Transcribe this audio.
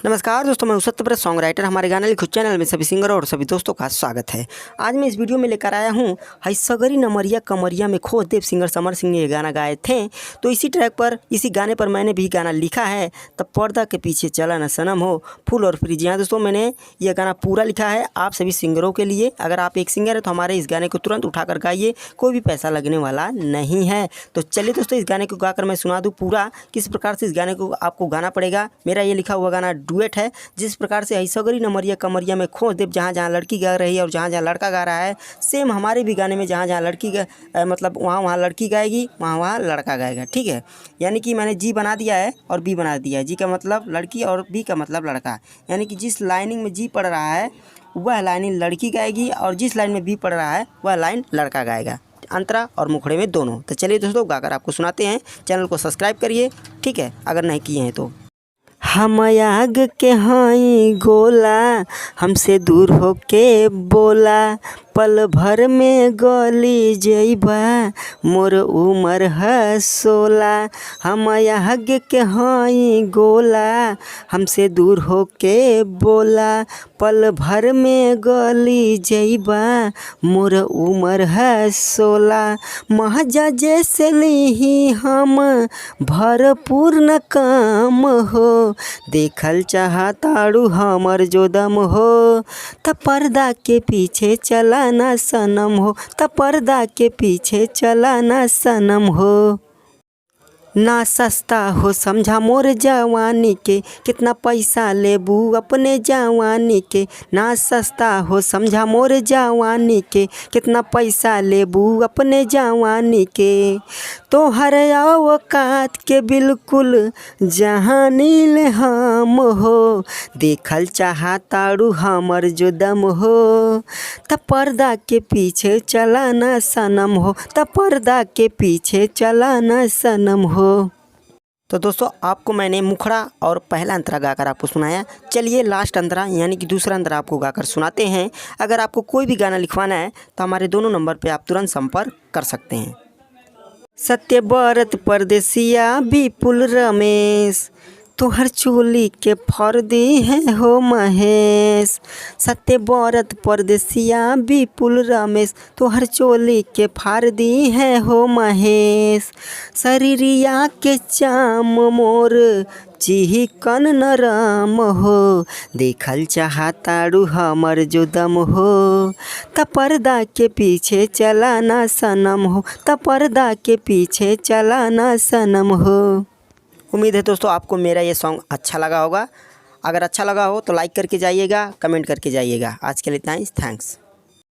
नमस्कार दोस्तों, मैं हूं सत्यव्रत सॉन्ग राइटर। हमारे गाना लिखो चैनल में सभी सिंगर और सभी दोस्तों का स्वागत है। आज मैं इस वीडियो में लेकर आया हूं हई सगरी नमरिया कमरिया में खोज देव सिंगर समर सिंह ने ये गाना गाए थे। तो इसी ट्रैक पर, इसी गाने पर मैंने भी गाना लिखा है, तब पर्दा के पीछे चला न सनम हो, फूल और फ्री। जी हाँ दोस्तों, मैंने यह गाना पूरा लिखा है आप सभी सिंगरों के लिए। अगर आप एक सिंगर है तो हमारे इस गाने को तुरंत उठाकर गाइए, कोई भी पैसा लगने वाला नहीं है। तो चलिए दोस्तों, इस गाने को गाकर मैं सुना दूँ पूरा किस प्रकार से इस गाने को आपको गाना पड़ेगा। मेरा ये लिखा हुआ गाना डुएट है। जिस प्रकार से हई सगरी नमरिया कमरिया में खोज देव, जहाँ जहाँ लड़की गा रही है और जहाँ जहाँ लड़का गा रहा है, सेम हमारे भी गाने में जहाँ जहाँ लड़की मतलब वहाँ लड़की गाएगी, वहाँ लड़का गाएगा। ठीक है, यानी कि मैंने जी बना दिया है और बी बना दिया है। जी का मतलब लड़की और बी का मतलब लड़का, यानी कि जिस लाइनिंग में जी पढ़ रहा है वह लाइनिंग लड़की गाएगी और जिस लाइन में बी पढ़ रहा है वह लाइन लड़का गाएगा, अंतरा और मुखड़े में दोनों। तो चलिए दोस्तों, गाकर आपको सुनाते हैं। चैनल को सब्सक्राइब करिए, ठीक है, अगर नहीं किए हैं तो। हम आग के हाई गोला, हमसे दूर होके बोला, पल भर में गली जइबा, मोर उमर है 16। हम आग के हाई गोला, हमसे दूर होके बोला, पल भर में गली जइबा, मोर उमर है 16। महजा जैसे लीही हम भरपूर न काम हो, देखल चाहताड़ू हमर जो दम हो, त पर्दा के पीछे चला ना सनम हो, त पर्दा के पीछे चला ना सनम हो। ना सस्ता हो समझा मोर जवानी के, कितना पैसा लेबू अपने जवानी के। ना सस्ता हो समझा मोर जवानी के, कितना पैसा लेबू अपने जवानी के। तोहर औकात के बिल्कुल जहानील हम हो, देखल चाहताड़ू हमर जो दम हो, त पर्दा के पीछे चला ना सनम हो, त पर्दा के पीछे चला ना सनम हो। तो दोस्तों, आपको मैंने मुखड़ा और पहला अंतरा गाकर आपको सुनाया। चलिए लास्ट अंतरा यानी कि दूसरा अंतरा आपको गाकर सुनाते हैं। अगर आपको कोई भी गाना लिखवाना है तो हमारे दोनों नंबर पे आप तुरंत संपर्क कर सकते हैं। सत्यव्रत परदेसिया विपुल रमेश, तोहर चोली के फर्दी है हो महेश। सत्यव्रत परदेसिया विपुल रमेश, तोहर चोली के फर्दी है हो महेश। शरीरिया के चाम मोर चिहिकन नरम हो, देखल चाहताड़ू हमर जो दम हो, त पर्दा के पीछे चला ना सनम हो, त पर्दा के पीछे चला ना सनम हो। उम्मीद है दोस्तों आपको मेरा ये सॉन्ग अच्छा लगा होगा। अगर अच्छा लगा हो तो लाइक करके जाइएगा, कमेंट करके जाइएगा। आज के लिए इतना ही, थैंक्स।